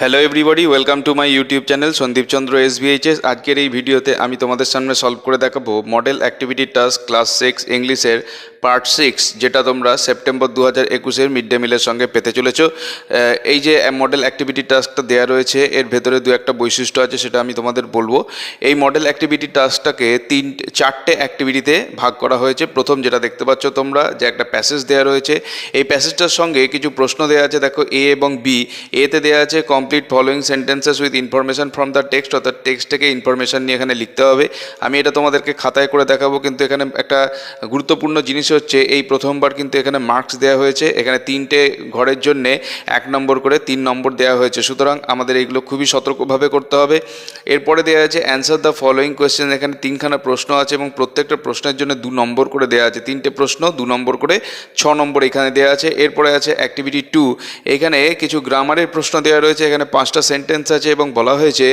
Hello everybody, welcome to my YouTube channel Sandip Chandra S B H S. আজকের এই ভিডিওতে আমি তোমাদের সামনে সলভ করে দেখাবো মডেল অ্যাক্টিভিটি টাস্ক ক্লাস 6 ইংলিশের পার্ট 6, যেটা তোমরা সেপ্টেম্বর 2021-এর মিড ডে মিলের সঙ্গে পেতে চলেছো। এই যে মডেল অ্যাক্টিভিটি টাস্কটা দেওয়া রয়েছে, এর ভেতরে দু একটা বৈশিষ্ট্য আছে, সেটা আমি তোমাদের বলবো। এই মডেল অ্যাক্টিভিটি টাস্কটাকে চারটে অ্যাক্টিভিটিতে ভাগ করা হয়েছে। প্রথম যেটা দেখতে পাচ্ছ তোমরা, যে একটা প্যাসেজ দেওয়া রয়েছে, এই প্যাসেজটার সঙ্গে কিছু প্রশ্ন দেওয়া আছে। দেখো এ এবং বি। এতে দেওয়া আছে complete following sentences with information from the text, অর্থাৎ টেক্সট থেকে ইনফরমেশন নিয়ে এখানে লিখতে হবে। আমি এটা তোমাদেরকে খাতায় করে দেখাবো, কিন্তু এখানে একটা গুরুত্বপূর্ণ জিনিস হচ্ছে, এই প্রথমবার কিন্তু এখানে মার্কস দেওয়া হয়েছে। এখানে 3টে ঘরের জন্যে 1 নম্বর করে 3 নম্বর দেওয়া হয়েছে, সুতরাং আমাদের এইগুলো খুবই সতর্কভাবে করতে হবে। এরপরে দেওয়া আছে অ্যান্সার দ্য ফলোয়িং কোয়েশ্চেন। এখানে 3খানা প্রশ্ন আছে এবং প্রত্যেকটা প্রশ্নের জন্য 2 নম্বর করে দেওয়া আছে। 3টে প্রশ্ন 2 নম্বর করে 6 নম্বর এখানে দেওয়া আছে। এরপরে আছে অ্যাক্টিভিটি 2। এখানে কিছু গ্রামারের প্রশ্ন দেওয়া রয়েছে। এখানে 5টা সেন্টেন্স আছে এবং বলা হয়েছে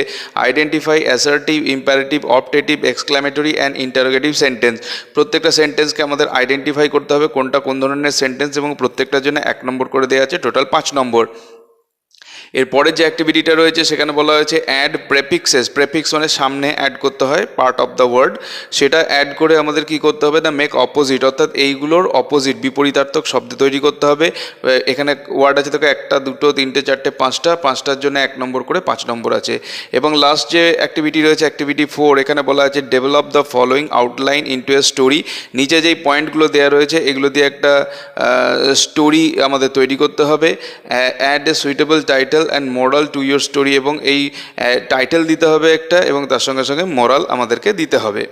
identify assertive, imperative, optative, exclamatory and interrogative sentence. প্রত্যেকটা সেন্টেন্সকে আমাদের আইডেন্টিফাই করতে হবে কোনটা কোন ধরনের সেন্টেন্স, এবং প্রত্যেকটার জন্য 1 নম্বর করে দেওয়া আছে, টোটাল 5 নম্বর। এরপরের যে অ্যাক্টিভিটিটা রয়েছে সেখানে বলা হয়েছে অ্যাড প্রেফিক্সেস। প্রেফিক্স মানে সামনে অ্যাড করতে হয়, পার্ট অফ দ্য ওয়ার্ড, সেটা অ্যাড করে আমাদের কি করতে হবে না, মেক অপোজিট, অর্থাৎ এইগুলোর অপোজিট বিপরীতার্থক শব্দ তৈরি করতে হবে। এখানে ওয়ার্ড আছে দেখো 1টা 2টো 3টে 4টে 5টার জন্য 1 নম্বর করে 5 নম্বর আছে। এবং লাস্ট যে অ্যাক্টিভিটি রয়েছে অ্যাক্টিভিটি 4, এখানে বলা আছে develop the following outline into a story. নিচে যেই পয়েন্টগুলো দেওয়া রয়েছে এগুলো দিয়ে একটা স্টোরি আমাদের তৈরি করতে হবে। Add a suitable title and moral to your story, এবং এই টাইটেল দিতে হবে একটা, এবং তার সঙ্গে সঙ্গে মোরাল আমাদেরকে দিতে হবে।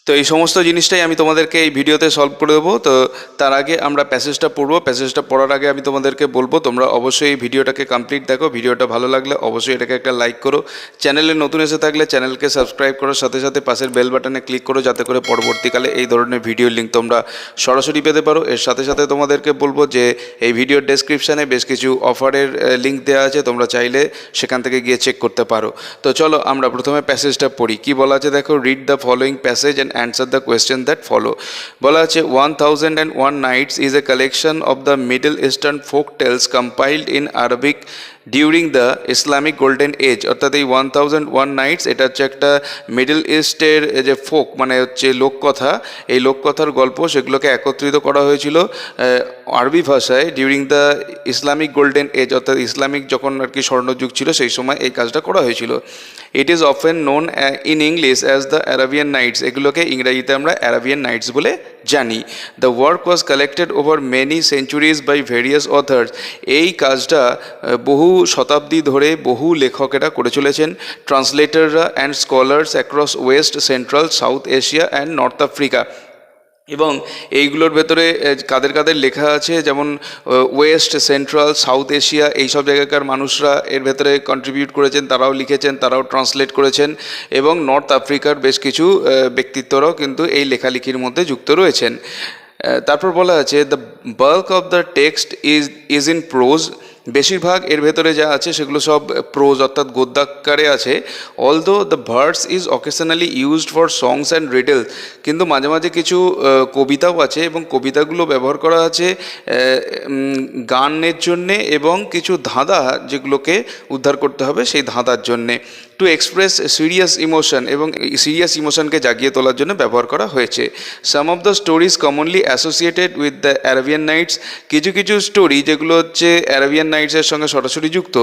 তো এই সমস্ত জিনিসটাই আমি তোমাদেরকে এই ভিডিওতে সলভ করে দেবো। তো তার আগে আমরা প্যাসেজটা পড়বো। প্যাসেজটা পড়ার আগে আমি তোমাদেরকে বলবো, তোমরা অবশ্যই এই ভিডিওটাকে কমপ্লিট দেখো। ভিডিওটা ভালো লাগলে অবশ্যই এটাকে একটা লাইক করো। চ্যানেলে নতুন এসে থাকলে চ্যানেলকে সাবস্ক্রাইব করার সাথে সাথে পাশের বেল বাটনে ক্লিক করো, যাতে করে পরবর্তীকালে এই ধরনের ভিডিওর লিঙ্ক তোমরা সরাসরি পেতে পারো। এর সাথে সাথে তোমাদেরকে বলবো যে এই ভিডিওর ডেসক্রিপশানে বেশ কিছু অফারের লিঙ্ক দেওয়া আছে, তোমরা চাইলে সেখান থেকে গিয়ে চেক করতে পারো। তো চলো আমরা প্রথমে প্যাসেজটা পড়ি। কি বলা আছে দেখো, read the following passage and answer the question that follow. বলা আছে 1001 Nights is a collection of the Middle Eastern folk tales compiled in Arabic during the Islamic golden age. অর্থাৎ এই 1001 নাইটস এটা হচ্ছে একটা মিডল ইস্টের যে ফোক মানে হচ্ছে লোককথা, এই লোককথার গল্প, সেগুলোকে একত্রিত করা হয়েছিল আরবি ভাষায় during the Islamic golden age, অর্থাৎ ইসলামিক যখন আর কি স্বর্ণযুগ ছিল সেই সময় এই কাজটা করা হয়েছিল। It is often known in English as the Arabian Nights. এগুলোকে ইংরেজিতে আমরা অ্যারাবিয়ান নাইটস বলে জানি। The work was collected over many centuries by various authors. এই কাজটা বহু শতাব্দী ধরে বহু লেখকেরা করে চলেছেন, ট্রান্সলেটররা and scholars across West, Central, South Asia and North Africa. এবং এইগুলোর ভেতরে কাদের কাদের লেখা আছে, যেমন ওয়েস্ট, সেন্ট্রাল, সাউথ এশিয়া এই সব জায়গাকার মানুষরা এর ভেতরে কন্ট্রিবিউট করেছেন, তারাও লিখেছেন, তারাও ট্রান্সলেট করেছেন, এবং নর্থ আফ্রিকার বেশ কিছু ব্যক্তিত্বরাও কিন্তু এই লেখালেখির মধ্যে যুক্ত রয়েছেন। তারপর বলা আছে the bulk of the text is in pros. বেশিরভাগ এর ভেতরে যা আছে সেগুলো সব প্রোজ অর্থাৎ গদ্যাকারে আছে। Although the verse is occasionally used for songs and riddles. কিন্তু মাঝে মাঝে কিছু কবিতাও আছে, এবং কবিতাগুলো ব্যবহার করা আছে গানের জন্যে এবং কিছু ধাঁধা যেগুলোকে উদ্ধার করতে হবে সেই ধাঁধার জন্যে। টু এক্সপ্রেস সিরিয়াস ইমোশন, এবং সিরিয়াস ইমোশনকে জাগিয়ে তোলার জন্য ব্যবহার করা হয়েছে। Some of the stories commonly associated with the Arabian Nights. কিছু কিছু স্টোরি যেগুলো হচ্ছে অ্যারাবিয়ান নাইটসের সঙ্গে সরাসরি যুক্ত।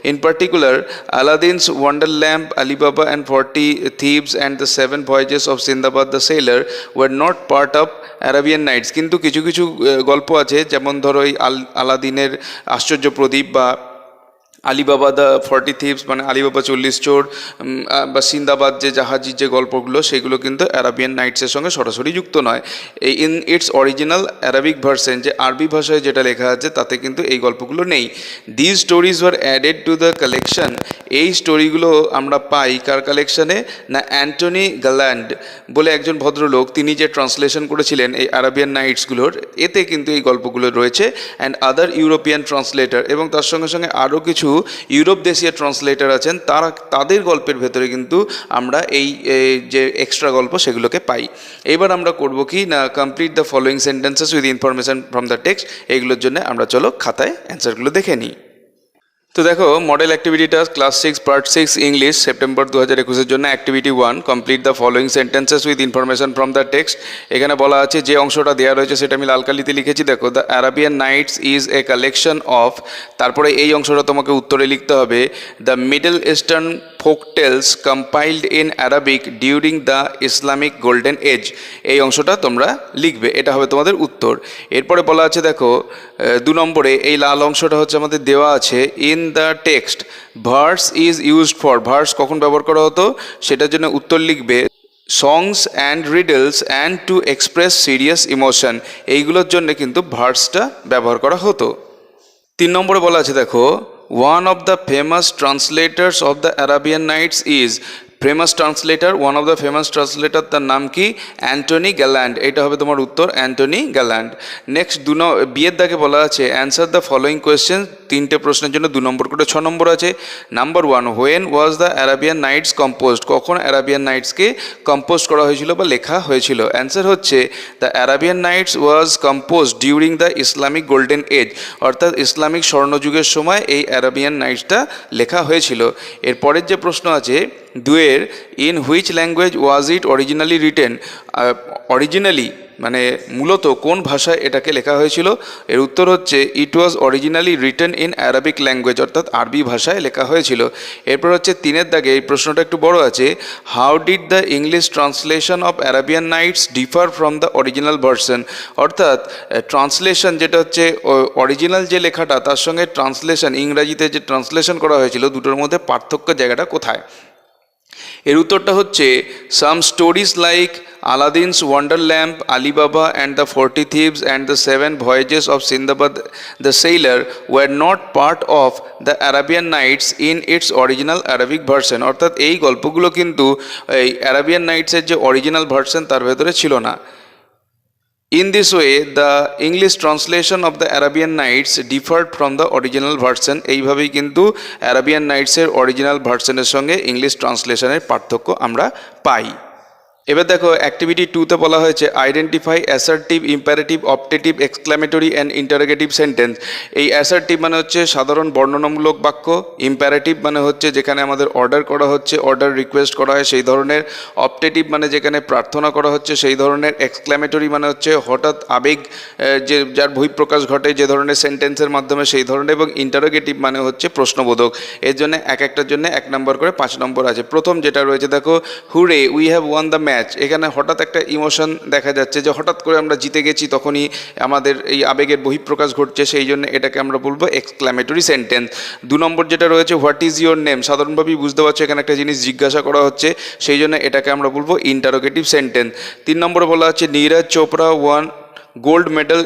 In particular Aladdin's wonder lamp, Ali Baba and 40 thieves and the 7 voyages of Sindbad the sailor were not part of Arabian Nights. কিন্তু কিছু কিছু গল্প আছে, যেমন ধরো এই আলাদিনের আশ্চর্য প্রদীপ, বা আলিবাবা দ্য 40 থিভস মানে আলিবাবা 40 চোর, বা সিন্দাবাদ যে জাহাজির যে গল্পগুলো সেগুলো কিন্তু অ্যারাবিয়ান নাইটসের সঙ্গে সরাসরি যুক্ত নয়। In its original Arabic version, যে আরবি ভাষায় যেটা লেখা আছে তাতে কিন্তু এই গল্পগুলো নেই। These stories war added to the collection. এই স্টোরিগুলো আমরা পাই কার কালেকশানে না, অ্যান্টনি গ্যাল্যান্ড বলে একজন ভদ্রলোক, তিনি যে ট্রান্সলেশন করেছিলেন এই আরাবিয়ান নাইটসগুলোর, এতে কিন্তু এই গল্পগুলো রয়েছে। অ্যান্ড আদার ইউরোপিয়ান ট্রান্সলেটার, এবং তার সঙ্গে সঙ্গে আরও কিছু ইউরোপ দেশীয় ট্রান্সলেটার আছেন তাদের গল্পের ভেতরে কিন্তু আমরা এই যে এক্সট্রা গল্প সেগুলোকে পাই। এবার আমরা করব কি না, complete the following sentences with information from the text. এইগুলোর জন্য আমরা চলো খাতায় অ্যান্সারগুলো দেখে নিই। তো দেখো, মডেল অ্যাক্টিভিটিটা ক্লাস 6 পার্ট 6 ইংলিশ সেপ্টেম্বর 2021-এর জন্য activity 1, complete the following sentences with information from the text. এখানে বলা আছে, যে অংশটা দেওয়া রয়েছে সেটা আমি লাল কালিতে লিখেছি। দেখো, the Arabian Nights is a collection of, তারপরে এই অংশটা তোমাকে উত্তরে লিখতে হবে, the Middle Eastern folk tales compiled in Arabic during the Islamic golden age. এই অংশটা তোমরা লিখবে, এটা হবে তোমাদের উত্তর। এরপরে বলা আছে, দেখো 2 নম্বরে এই লাল অংশটা হচ্ছে আমাদের দেওয়া আছে, in the text verse is used for, verse কখন ব্যবহার করা হতো সেটার জন্য উত্তর লিখবে, সংস and riddles and two express serious emotion. এইগুলোর জন্য কিন্তু ভার্সটা ব্যবহার করা হতো। 3 নম্বরে বলা আছে, দেখো, one of the famous translators of the Arabian Nights is, famous translator, one of the famous translator, তার নাম কি? Antoine Galland. এটা হবে তোমার উত্তর, অ্যান্টনি গ্যাল্যান্ড। নেক্সট বিয়ের দাগে বলা আছে, অ্যান্সার দ্য ফলোয়িং কোয়েশ্চেন। 3টে প্রশ্নের জন্য 2 নম্বর করে 6 নম্বর আছে। Number 1, when was the Arabian Nights composed, কখন অ্যারাবিয়ান নাইটসকে কম্পোজ করা হয়েছিল বা লেখা হয়েছিল? অ্যান্সার হচ্ছে, the Arabian Nights was composed during the Islamic golden age, অর্থাৎ ইসলামিক স্বর্ণযুগের সময় এই আরাবিয়ান নাইটসটা লেখা হয়েছিল। এরপরের যে প্রশ্ন আছে 2-এর, in which language was it originally written, originally মানে মূলত কোন ভাষায় এটাকে লেখা হয়েছিল? এর উত্তর হচ্ছে, it was originally written in Arabic language, অর্থাৎ আরবি ভাষায় লেখা হয়েছিল। এরপর হচ্ছে 3-এর দাগে, এই প্রশ্নটা একটু বড় আছে, how did the English translation of Arabian Nights differ from the original version, অর্থাৎ ট্রান্সলেশন যেটা হচ্ছে অরিজিনাল যে লেখাটা তার সঙ্গে ট্রান্সলেশন ইংরাজিতে যে ট্রান্সলেশন করা হয়েছিল দুটোর মধ্যে পার্থক্য জায়গাটা কোথায়? এর উত্তরটা হচ্ছে, some stories like Aladdin's wonder lamp, Ali Baba and the 40 thieves and the 7 voyages of Sindbad the sailor were not part of the Arabian Nights in its original Arabic version, অর্থাৎ এই গল্পগুলো কিন্তু এই অ্যারাবিয়ান নাইটসের যে অরিজিনাল ভার্সন তার ভেতরে ছিল না। In this way, the English translation of the Arabian Nights differed from the original version. এইভাবেই কিন্তু অ্যারাবিয়ান নাইটসের অরিজিনাল ভার্সনের সঙ্গে ইংলিশ ট্রান্সলেশনের পার্থক্য আমরা পাই। এবার দেখো, অ্যাক্টিভিটি 2-তে বলা হয়েছে, identify assertive, imperative, optative, exclamatory and interrogative sentence. এই অ্যাসার্টিভ মানে হচ্ছে সাধারণ বর্ণনামূলক বাক্য, ইম্পারেটিভ মানে হচ্ছে যেখানে আমাদের অর্ডার করা হচ্ছে, অর্ডার রিকোয়েস্ট করা হয় সেই ধরনের, অপটেটিভ মানে যেখানে প্রার্থনা করা হচ্ছে সেই ধরনের, এক্সক্লামেটরি মানে হচ্ছে হঠাৎ আবেগ যে যার বহিঃপ্রকাশ ঘটে যে ধরনের সেন্টেন্সের মাধ্যমে সেই ধরনের, এবং ইন্টারোগেটিভ মানে হচ্ছে প্রশ্নবোধক। এর জন্য এক একটার জন্য 1 নম্বর করে 5 নম্বর আছে। প্রথম যেটা রয়েছে, দেখো, hurray we have won the match. এখানে হঠাৎ একটা ইমোশন দেখা যাচ্ছে যে হঠাৎ করে আমরা জিতে গেছি, তখনই আমাদের এই আবেগের বহিঃপ্রকাশ ঘটছে, সেই জন্য এটাকে আমরা বলবো এক্সক্লামেটরি সেন্টেন্স। 2 নম্বর যেটা রয়েছে, হোয়াট ইজ ইউর নেম, সাধারণভাবেই বুঝতে পারছো এখানে একটা জিনিস জিজ্ঞাসা করা হচ্ছে, সেই জন্য এটাকে আমরা বলবো ইন্টারোগেটিভ সেন্টেন্স। 3 নম্বরে বলা হচ্ছে, Neeraj Chopra one gold medal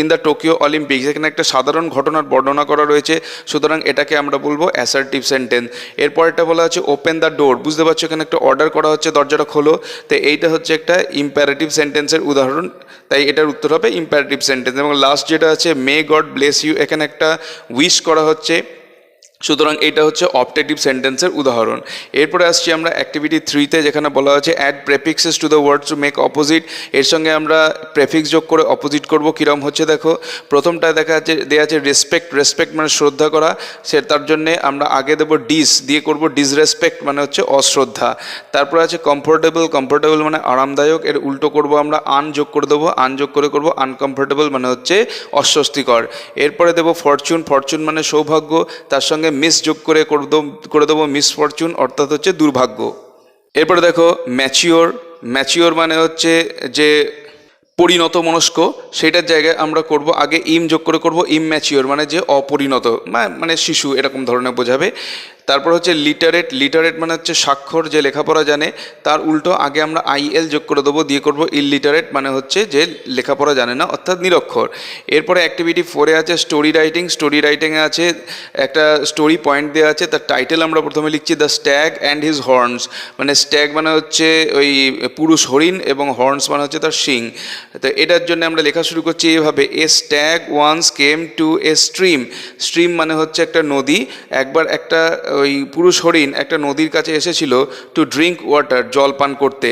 in the Tokyo Olympics. এখানে একটা সাধারণ ঘটনার বর্ণনা করা রয়েছে, সুতরাং এটাকে আমরা বলবো অ্যাসার্টিভ সেন্টেন্স। এরপরটা বলা হচ্ছে, ওপেন দ্য ডোর, বুঝতে পারছো এখানে একটা অর্ডার করা হচ্ছে দরজাটা খোলো, তো এইটা হচ্ছে একটা ইম্পারেটিভ সেন্টেন্সের উদাহরণ, তাই এটার উত্তর হবে ইম্পারেটিভ সেন্টেন্স। এবং লাস্ট যেটা আছে, মে গড ব্লেস ইউ, এখানে একটা উইশ করা হচ্ছে, সুতরাং এটা হচ্ছে অপটেটিভ সেন্টেন্সের উদাহরণ। এরপরে আসছি আমরা অ্যাক্টিভিটি 3-তে, যেখানে বলা হচ্ছে, add prefixes to the word to make opposite. এর সঙ্গে আমরা প্রেফিক্স যোগ করে অপোজিট করব। কীরকম হচ্ছে দেখো, প্রথমটা দেওয়া আছে রেসপেক্ট, রেসপেক্ট মানে শ্রদ্ধা করা, তার জন্যে আমরা আগে দেবো ডিস দিয়ে করব, ডিসরেসপেক্ট মানে হচ্ছে অশ্রদ্ধা। তারপরে আছে কমফোর্টেবল, কমফোর্টেবল মানে আরামদায়ক, এর উল্টো করব আমরা আন যোগ করে দেবো, আন যোগ করে করব আনকমফোর্টেবল মানে হচ্ছে অস্বস্তিকর। এরপরে দেবো ফরচুন, ফরচুন মানে সৌভাগ্য, তার সঙ্গে মিস যোগ করে দেবো মিসফরচুন অর্থাৎ হচ্ছে দুর্ভাগ্য। এরপরে দেখো ম্যাচিওর, ম্যাচিওর মানে হচ্ছে যে পরিণত মনস্ক, সেটার জায়গায় আমরা করব আগে ইম যোগ করে করব ইমম্যাচিওর মানে যে অপরিণত, মানে শিশু এরকম ধরনের বোঝাবে। তারপর হচ্ছে লিটারেট। লিটারেট মানে হচ্ছে স্বাক্ষর, যে লেখাপড়া জানে। তার উল্টো আগে আমরা আইএল যোগ করে দেবো, দিয়ে করবো ইলিটারেট, মানে হচ্ছে যে লেখাপড়া জানে না, অর্থাৎ নিরক্ষর। এরপরে অ্যাক্টিভিটি 4-এ আছে স্টোরি রাইটিং। স্টোরি রাইটিংয়ে আছে একটা স্টোরি পয়েন্ট দেওয়া আছে, তার টাইটেল আমরা প্রথমে লিখছি the stag and his horns. মানে স্ট্যাগ মানে হচ্ছে ওই পুরুষ হরিণ, এবং হর্নস মানে হচ্ছে তার শিং। তো এটার জন্য আমরা লেখা শুরু করছি এইভাবে, a stag once came to a stream. Stream মানে হচ্ছে একটা নদী। একবার একটা ওই পুরুষ হরিণ একটা নদীর কাছে এসেছিল টু ড্রিঙ্ক ওয়াটার, জল পান করতে।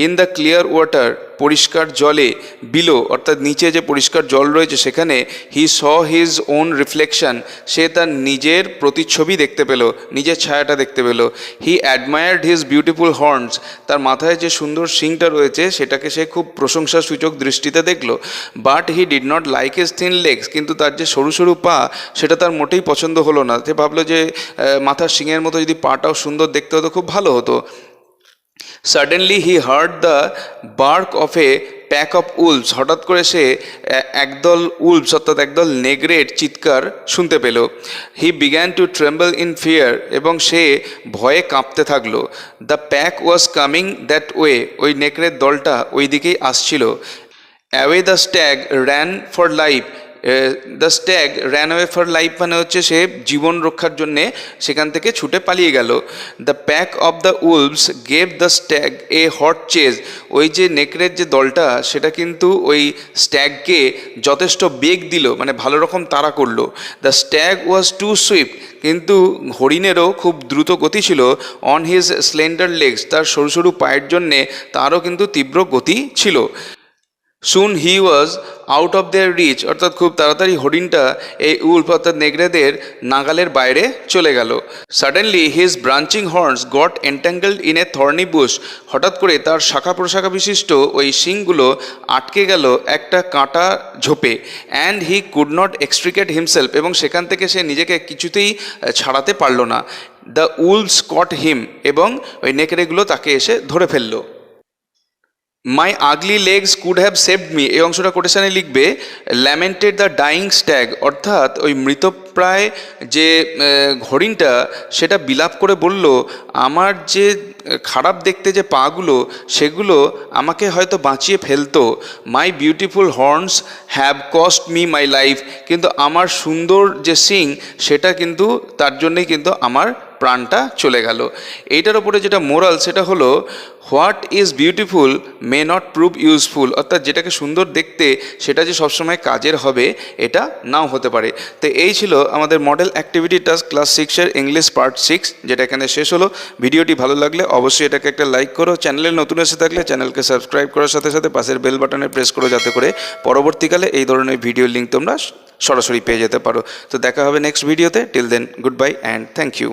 ইন দ্য ক্লিয়ার ওয়াটার, পরিষ্কার জলে, বিলো অর্থাৎ নিচে যে পরিষ্কার জল রয়েছে সেখানে, হি স হিজ ওন রিফ্লেকশন, সে তার নিজের প্রতিচ্ছবি দেখতে পেল, নিজের ছায়াটা দেখতে পেল। হি অ্যাডমায়ার্ড হিজ বিউটিফুল হর্নস, তার মাথায় যে সুন্দর শিংটা রয়েছে সেটাকে সে খুব প্রশংসাসূচক দৃষ্টিতে দেখলো। But he did not like his thin legs, কিন্তু তার যে সরু সরু পা সেটা তার মোটেই পছন্দ হলো না। সে ভাবলো যে মাথার শিংয়ের মতো যদি পাটাও সুন্দর দেখতে হতো খুব ভালো হতো। Suddenly he heard the bark of a pack of wolves, হঠাৎ করে সে একদল উলভস অর্থাৎ একদল নেগরের চিৎকার শুনতে পেল। He began to tremble in fear, এবং সে ভয়ে কাঁপতে থাকলো। The pack was coming that way, ওই নেকড়ের দলটা ওই দিকেই আসছিল। Away the stag ran for life, the stag ran away for life মানে হচ্ছে সে জীবন রক্ষার জন্যে সেখান থেকে ছুটে পালিয়ে গেল। The pack of the wolves gave the stag a hot chase, ওই যে নেকড়ের যে দলটা সেটা কিন্তু ওই স্ট্যাগকে যথেষ্ট বেগ দিল, মানে ভালো রকম তাড়া করলো। The stag was too swift, কিন্তু হরিণেরও খুব দ্রুত গতি ছিল। অন হিজ স্লেন্ডার লেগস, তার সরু সরু পায়ের জন্যে তারও কিন্তু তীব্র গতি ছিল। Soon he was out of their reach, অর্থাৎ খুব তাড়াতাড়ি হরিণটা এই উল্ফ অর্থাৎ নেকড়েদের নাগালের বাইরে চলে গেল। Suddenly his branching horns got entangled in a thorny bush, হঠাৎ করে তার শাখা প্রশাখা বিশিষ্ট ওই শিংগুলো আটকে গেল একটা কাঁটা ঝোপে। And he could not extricate himself, এবং সেখান থেকে সে নিজেকে কিছুতেই ছাড়াতে পারল না। দ্য উলভস কট হিম, এবং ওই নেকড়েগুলো তাকে এসে ধরে ফেললো। My ugly legs could have saved me, এই অংশটা কোটেশনে লিখবে ল্যামেন্টেড দ্য ডাইং স্ট্যাগ, অর্থাৎ ওই মৃতপ্রায় যে হরিণটা সেটা বিলাপ করে বলল, আমার যে খারাপ দেখতে যে পাগুলো সেগুলো আমাকে হয়তো বাঁচিয়ে ফেলতো। My beautiful horns have cost me my life, কিন্তু আমার সুন্দর যে শিং সেটা কিন্তু তার জন্যেই কিন্তু আমার প্রাণটা চলে গেল। এইটার ওপরে যেটা মোরাল সেটা হলো, what is beautiful may not prove useful, অর্থাৎ যেটাকে সুন্দর দেখতে সেটা যে সবসময় কাজের হবে এটা নাও হতে পারে। তো এই ছিল আমাদের মডেল অ্যাক্টিভিটি টাস্ক ক্লাস 6-এর ইংলিশ পার্ট 6, যেটা এখানে শেষ হলো। ভিডিওটি ভালো লাগলে অবশ্যই এটাকে একটা লাইক করো। চ্যানেলে নতুন এসে থাকলে চ্যানেলকে সাবস্ক্রাইব করার সাথে সাথে পাশের বেল বাটনে প্রেস করো, যাতে করে পরবর্তীকালে এই ধরনের ভিডিওর লিঙ্ক তোমরা সরাসরি পেয়ে যেতে পারো। তো দেখা হবে নেক্সট ভিডিওতে। Till then goodbye and thank you.